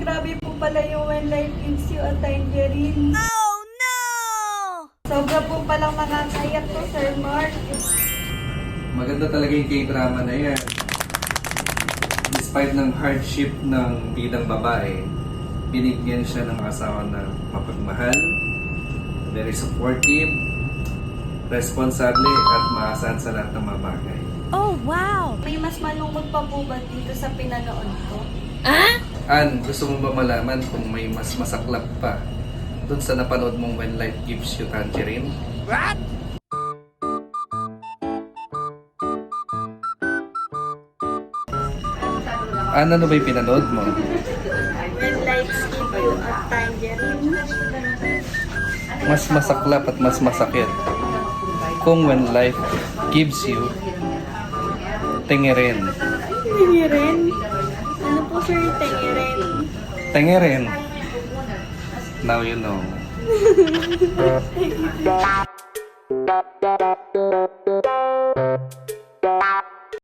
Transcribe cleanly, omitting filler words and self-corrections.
grabe po pala yung When Life Gives You a Tangerine. Oh no! Sobra po palang makakayak to, Sir Mark. Maganda talaga yung K-drama na yan. Despite ng hardship ng bidang babae, binigyan siya ng asawa na mapagmahal, very supportive, responsable at maasahan sa lahat ng mga bagay. Oh wow! May mas malungkot pa po ba dito sa pinanood ko? Ann, gusto mo ba malaman kung may mas masaklap pa dun sa napanood mong When Life Gives You Tangerine? What? Ann, ano ba yung pinanood mo? When Life Gives You a Tangerine. Mas masaklap at mas masakit kung When Life Gives You Tangerine. Tangerine? Ano po, Sir, Tangerine? Tangerine. Now you know. Thank you.